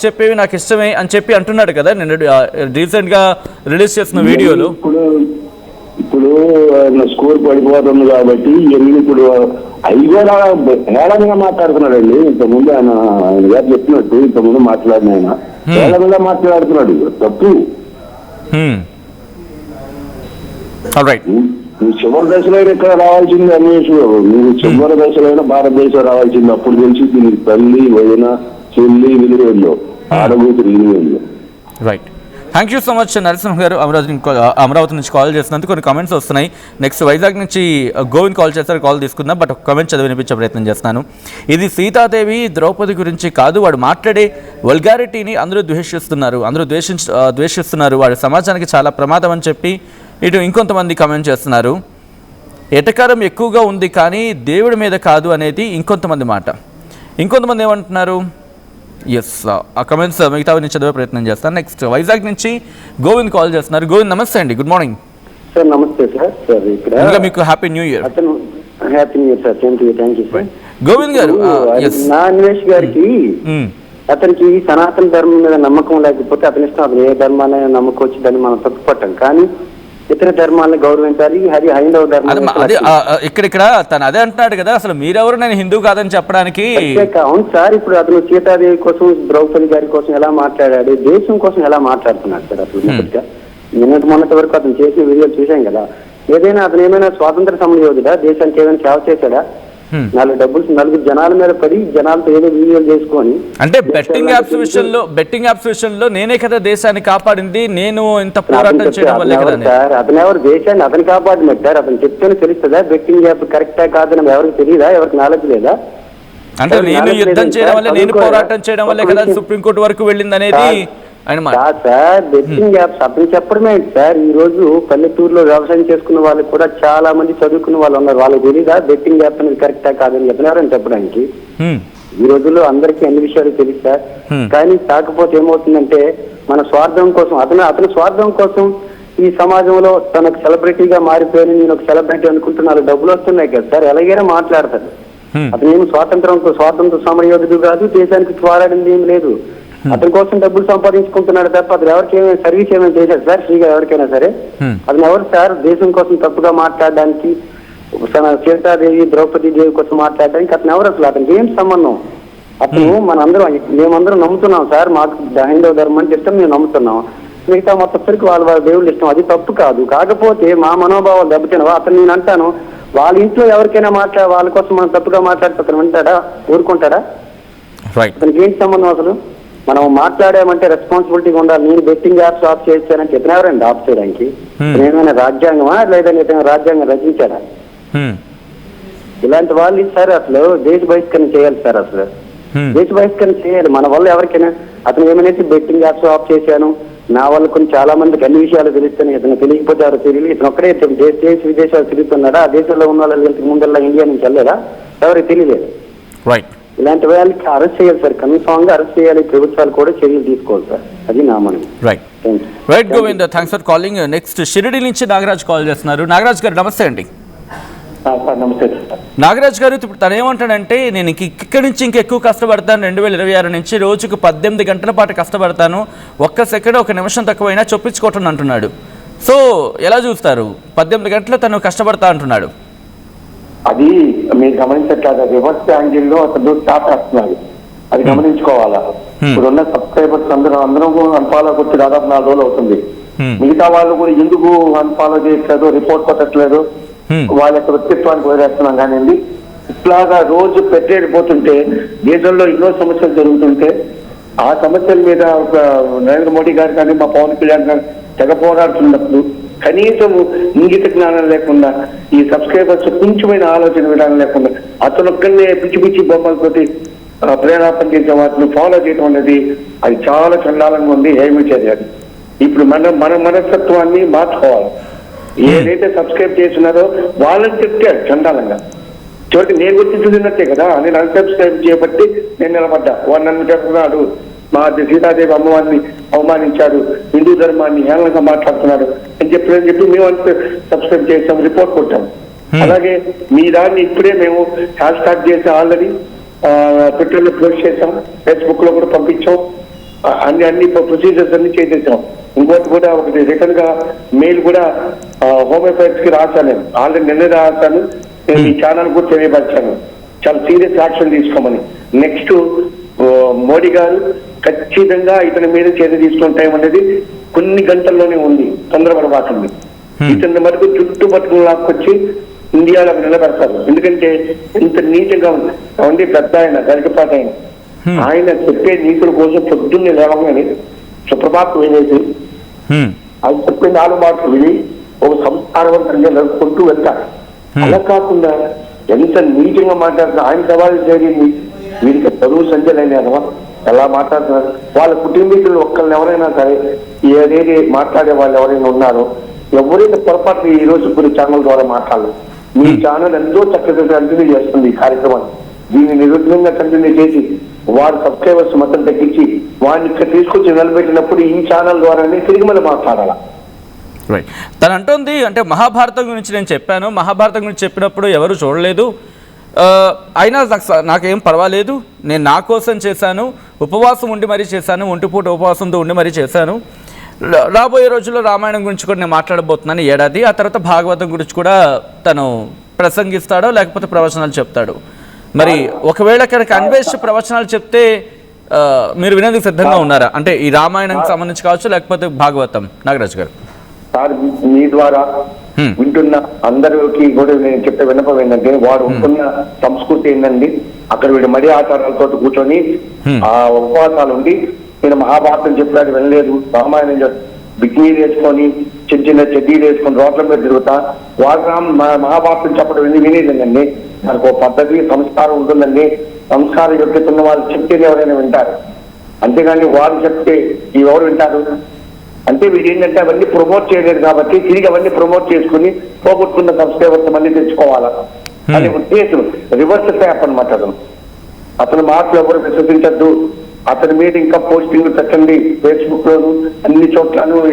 చెప్పేవి నాకు ఇష్టమే అని చెప్పి అంటున్నాడు కదా నేను రీసెంట్ గా రిలీజ్ చేసిన వీడియోలో.
ఇప్పుడు స్కోర్ పడిపోతుంది కాబట్టి ఇవన్నీ ఇప్పుడు అవి కూడా హేళనగా మాట్లాడుతున్నాడండి. ఇంతకుముందు ఆయన గారు చెప్పినట్టు ఇంతకుముందు మాట్లాడిన ఆయన హేళనగా మాట్లాడుతున్నాడు, తప్పు. నువ్వు చివరి దశలో ఇక్కడ రావాల్సింది అన్వేష్, నువ్వు చివరి దశలో భారతదేశం రావాల్సింది. అప్పుడు తెలిసి దీనికి తల్లి వదిన చెల్లి విలువేళ్ళు ఆడబూతులు విలువేళ్ళు.
Right. Thank you so much Narasimha గారు, అమరావతి నుంచి కాల్ చేస్తున్నందుకు. కొన్ని కామెంట్స్ వస్తున్నాయి. నెక్స్ట్ వైజాగ్ నుంచి గోవింద్ కాల్ చేస్తారు, కాల్ తీసుకుందాం. బట్ ఒక కామెంట్ చదివి వినిపించే ప్రయత్నం చేస్తున్నాను. ఇది సీతాదేవి ద్రౌపది గురించి కాదు, వాడు మాట్లాడే వల్గారిటీని అందరూ ద్వేషిస్తున్నారు, వాడి సమాజానికి చాలా ప్రమాదం అని చెప్పి ఇటు ఇంకొంతమంది కామెంట్ చేస్తున్నారు. ఎటకారం ఎక్కువగా ఉంది కానీ దేవుడి మీద కాదు అనేది ఇంకొంతమంది మాట. ఇంకొంతమంది ఏమంటున్నారు? ఎస్, ఆ కమెంట్స్ మిగతా నుంచి చదివే ప్రయత్నం చేస్తాను. నెక్స్ట్ వైజాగ్ నుంచి గోవింద్ కాల్ చేస్తున్నారు. గోవింద్ నమస్తే అండి, గుడ్ మార్నింగ్
సార్. నమస్తే సార్.
ఇక్కడ మీకు happy new year.
Happy new year sir. Thank you sir.
Govind గారు,
నా అన్వేష్ గారికి అతనికి సనాతన ధర్మం మీద నమ్మకం లేకపోతే అతని ఇష్టం, అతను ఏ ధర్మాన్ని నమ్మకం వచ్చిందని మనం తప్పుపట్టాం. కానీ ఇతర ధర్మాలను గౌరవించాలి, అది హైందవ ధర్మం.
ఇక్కడ తను అదే అంటున్నాడు కదా, అసలు మీరెవరు నేను హిందూ కాదని చెప్పడానికి.
అవును సార్, ఇప్పుడు అతను సీతాదేవి కోసం ద్రౌపది గారి కోసం ఎలా మాట్లాడాడు, దేశం కోసం ఎలా మాట్లాడుతున్నాడు సార్. అసలు మొన్నటి వరకు అతను చేసిన వీడియోలు చూసాం కదా. ఏదైనా అతను ఏమైనా స్వాతంత్ర సమరయోధుడా, దేశానికి ఏదైనా సేవ చేశాడా? నలుగురు జనాల మీద పడి జనాలతో ఏదో వీడియోలు చేసుకొని,
అంటే బెట్టింగ్ యాప్స్ విషయంలో నేనే కదా దేశాన్ని కాపాడింది, నేను ఇంత పోరాటం చేయడం వల్లే కదా
సార్. అతను ఎవరు దేశాన్ని అతను కాపాడినట్టు సార్? అతను చెప్తేనే తెలుస్తుందా బెట్టింగ్ యాప్ కరెక్టా కాదని? ఎవరికి తెలియదా? ఎవరికి నాలెడ్జ్ లేదా?
అంటే నేను యుద్ధం చేయడం వల్ల, నేను పోరాటం చేయడం వల్లే కదా సుప్రీంకోర్టు వరకు వెళ్ళింది అనేది
సార్. బెట్టింగ్ యాప్స్ అతను చెప్పడమే సార్. ఈ రోజు పల్లెటూరులో వ్యవసాయం చేసుకున్న వాళ్ళకి కూడా చాలా మంది చదువుకున్న వాళ్ళు ఉన్నారు, వాళ్ళకి తెలీదా బెట్టింగ్ యాప్ అనేది కరెక్టా కాదని చెప్పినారని చెప్పడానికి? ఈ రోజుల్లో అందరికీ అన్ని విషయాలు తెలుసు సార్. కానీ కాకపోతే ఏమవుతుందంటే మన స్వార్థం కోసం, అతని స్వార్థం కోసం ఈ సమాజంలో తనకు సెలబ్రిటీగా మారిపోయి నేను ఒక సెలబ్రిటీ అనుకుంటున్నారు, డబ్బులు వస్తున్నాయి కదా సార్, ఎలాగైనా మాట్లాడతారు. అతనేమి స్వాతంత్ర సమరయోధుడు కాదు, దేశానికి పోరాడింది ఏం లేదు. అతని కోసం డబ్బులు సంపాదించుకుంటున్నాడు తప్ప అతను ఎవరికి ఏమైనా సర్వీస్ ఏమైనా చేశాడు సార్ ఫ్రీగా ఎవరికైనా సరే? అతను ఎవరు సార్ దేశం కోసం తప్పుగా మాట్లాడడానికి, సీతాదేవి ద్రౌపది దేవి కోసం మాట్లాడడానికి అతను ఎవరు? అసలు అతనికి ఏం సంబంధం? అతను మేమందరం నమ్ముతున్నాం సార్, మాకు హైందవ ధర్మం అంటే ఇష్టం, మేము నమ్ముతున్నాం. మిగతా మొత్తం వాళ్ళ దేవుళ్ళు ఇష్టం, అది తప్పు కాదు. కాకపోతే మా మనోభావాలు దెబ్బతినవా? అతను నేను అంటాను, వాళ్ళ ఇంట్లో ఎవరికైనా వాళ్ళ కోసం మనం తప్పుగా మాట్లాడితే అతను వింటాడా? ఊరుకుంటాడా? అతనికి ఏంటి సంబంధం అసలు? మనం మాట్లాడామంటే రెస్పాన్సిబిలిటీగా ఉండాలి. నేను బెట్టింగ్ యాప్స్ ఆఫ్ చేశానంటే ఇతను ఎవరండి ఆఫ్ చేయడానికి? ఏమైనా రాజ్యాంగమా లేదంటే ఇతను రాజ్యాంగం రచించాడా? ఇలాంటి వాళ్ళు సార్ అసలు దేశ బహిష్కరణ చేయాలి సార్. అసలు దేశ బహిష్కరణ చేయాలి మన వల్ల ఎవరికైనా. అతను ఏమైనా బెట్టింగ్ యాప్స్ ఆఫ్ చేశాను, నా వల్ల కొన్ని చాలా మందికి అన్ని విషయాలు తెలుస్తున్నాయి, ఇతను తెలియకపోతే ఎవరు తెలియదు. ఇతను ఒక్కడే దేశ విదేశాలు తిరుగుతున్నాడా? ఆ దేశంలో ఉన్న వాళ్ళు ముందల్లా ఇండియా నుంచి వెళ్ళలేదా? ఎవరికి తెలియలేదు. ఇలాంటి వాళ్ళకి అరెస్ట్ చేయాలి సార్, కన్ఫామ్ గా అరెస్ట్ చేయాలి. ప్రభుత్వాలు కూడా చర్యలు తీసుకోవాలి సార్, అది నా మనం.
Right Govind, thanks for calling. Next Shirdi నుంచి నాగరాజ్ కాల్ చేస్తున్నారు. నాగరాజ్ గారు నమస్తే అండి.
నమస్తే
నాగరాజ్ గారు, ఇప్పుడు తను ఏమంటాడంటే నేను ఇక్కడి నుంచి ఇంకెక్కువ కష్టపడతాను, 2026 నుంచి రోజుకు 18 గంటల పాటు కష్టపడతాను, ఒక్క సెకండ్ ఒక నిమిషం తక్కువైనా చొప్పించుకోవటం అంటున్నాడు. సో ఎలా చూస్తారు? 18 గంటలు తను కష్టపడతా అంటున్నాడు.
అది మీరు గమనించట్లేదు, రివర్స్ యాంగిల్ లో అతను స్టాప్ వేస్తున్నాడు, అది గమనించుకోవాలా. ఇప్పుడున్న సబ్స్క్రైబర్స్ అందరం అన్ఫాలో కొట్టి దాదాపు 4 రోజులు అవుతుంది. మిగతా వాళ్ళు కూడా ఎందుకు అన్ఫాలో చేయట్లేదు, రిపోర్ట్ కొట్టట్లేదు, వాళ్ళ యొక్క వ్యక్తిత్వానికి వదిలేస్తున్నాం. కానీ ఇట్లాగా రోజు పెట్టేడిపోతుంటే దేశంలో ఎన్నో సమస్యలు జరుగుతుంటే ఆ సమస్యల మీద నరేంద్ర మోడీ గారు కానీ మా పవన్ కళ్యాణ్ గారు తెగ పోరాడుతున్నప్పుడు కనీసం ఇంగిత జ్ఞానం లేకుండా, ఈ సబ్స్క్రైబర్స్ కొంచెమైన ఆలోచన విధానం లేకుండా అతను ఒక్కనే పిచ్చి పిచ్చి బొమ్మలతోటి ప్రేరేపణ చేసే వాటిని ఫాలో చేయడం అనేది అది చాలా చండాలంగా ఉంది. ఏమి చేయాలి ఇప్పుడు మన మనస్తత్వాన్ని మార్చుకోవాలి. ఏదైతే సబ్స్క్రైబ్ చేస్తున్నారో వాళ్ళని చెప్తే చండాలంగా చూడండి, నేను గుర్తించున్నట్టే కదా, నేను అన్సబ్స్క్రైబ్ చేయబట్టి నేను నిలబడ్డా. వాడు నన్ను చెప్తున్నాడు, మా సీతాదేవి అమ్మవారిని అవమానించాడు, హిందూ ధర్మాన్ని హేళనగా మాట్లాడుతున్నాడు అని చెప్పి మేము సబ్స్క్రైబ్ చేసాం, రిపోర్ట్ కొట్టాం. అలాగే మీ దాన్ని ఇప్పుడే మేము హ్యాష్ ట్యాగ్ చేసి ఆల్రెడీ ట్విట్టర్ లో పోస్ట్ చేసాం, ఫేస్బుక్ లో కూడా పంపించాం, అన్ని ప్రొసీజర్స్ అన్ని చేసేసాం. ఇంకోటి కూడా ఒకటి రిటర్న్ గా మెయిల్ కూడా హోమ్ అఫైర్స్ కి రాశాను, నేను ఆల్రెడీ నిన్నే రాశాను, నేను ఈ ఛానల్ కూడా తెలియపరిచాను చాలా సీరియస్ యాక్షన్ తీసుకోమని. నెక్స్ట్ మోడీ గారు ఖచ్చితంగా ఇతని మీద చర్య తీసుకుంటాం అనేది కొన్ని గంటల్లోనే ఉంది, తొందరపడబాకండి. ఇతని మటుకు చుట్టుపట్టుకుని లాక్కొచ్చి ఇండియాలో నిలబెడతారు. ఎందుకంటే ఇంత నీచంగా ఉంది. పెద్ద ఆయన గరికపాటి ఆయన చెప్పే నీతుల కోసం పొద్దున్నే లేవగానే సుప్రభాతం వేసేసి అది చెప్పే 4 మాటలు విని ఒక సంస్కారవంతంగా నడుపుకుంటూ వెళ్తారు. అలా కాకుండా ఎంత నీచంగా మాట్లాడుతున్నారు. ఆయన సవాలు జరిగింది, వీరికి చదువు సంజలైన ఎలా మాట్లాడుతున్నారు. వాళ్ళ కుటుంబీకులు ఒక్కరిని ఎవరైనా సరే ఏదేది మాట్లాడే వాళ్ళు ఎవరైనా ఉన్నారో ఎవరైనా పొరపాటు ఈ రోజు కొన్ని ఛానల్ ద్వారా మాట్లాడలేదు. మీ ఛానల్ ఎంతో చక్కగా కంటిన్యూ చేస్తుంది ఈ కార్యక్రమాన్ని. దీన్ని నిరుద్ధంగా కంటిన్యూ చేసి వారి సబ్స్క్రైబర్స్ మొత్తం తగ్గించి వారిని ఇక్కడ తీసుకొచ్చి నిలబెట్టినప్పుడు ఈ ఛానల్ ద్వారానే తిరిగి మనం మాట్లాడాలా.
రైట్, తను అంటుంది అంటే మహాభారతం గురించి నేను చెప్పాను, మహాభారతం గురించి చెప్పినప్పుడు ఎవరు చూడలేదు, అయినా నాకేం పర్వాలేదు, నేను నా కోసం చేశాను, ఉపవాసం ఉండి మరీ చేశాను, ఒంటిపూట ఉపవాసంతో ఉండి మరీ చేశాను, రాబోయే రోజుల్లో రామాయణం గురించి కూడా నేను మాట్లాడబోతున్నాను ఏడాది, ఆ తర్వాత భాగవతం గురించి కూడా తను ప్రసంగిస్తాడో లేకపోతే ప్రవచనాలు చెప్తాడు. మరి ఒకవేళ కనుక అన్వేష్ ప్రవచనాలు చెప్తే మీరు వినేందుకు సిద్ధంగా ఉన్నారా? అంటే ఈ రామాయణానికి సంబంధించి కావచ్చు లేకపోతే భాగవతం. నాగరాజు గారు
సార్, మీ ద్వారా వింటున్న అందరికి కూడా నేను చెప్పే విన్నపం ఏంటంటే వాడు ఉంటున్న సంస్కృతి ఏంటండి, అక్కడ వీడు మడి ఆచారాలతో కూర్చొని ఆ ఉపవాసాలు ఉండి నేను మహాభారతం చెప్పాడు వినలేదు, రామాయణం బిగ్నీలు వేసుకొని చిన్న చిన్న చెడ్డీలు వేసుకొని రోడ్ల మీద తిరుగుతా వాడు మహాభారతం చెప్పడం వినేదండి. మనకు ఒక పద్ధతి సంస్కారం ఉంటుందండి, సంస్కార యోగ్యత ఉన్న వాళ్ళు చెప్తేనే ఎవరైనా వింటారు, అంతేగాని వారు చెప్తే ఎవరు వింటారు? అంటే వీడు ఏంటంటే అవన్నీ ప్రమోట్ చేయలేదు కాబట్టి తిరిగి అవన్నీ ప్రమోట్ చేసుకుని పోగొట్టుకున్న సబ్స్క్రైబర్స్ మళ్ళీ తెచ్చుకోవాలా అని ఉద్దేశం. రివర్స్ ట్యాప్ అనమాట. అతను మాటలు ఎవరు విశ్వసించద్దు, అతని మీద ఇంకా పోస్టింగ్ పెట్టండి ఫేస్బుక్ లోను అన్ని చోట్లను.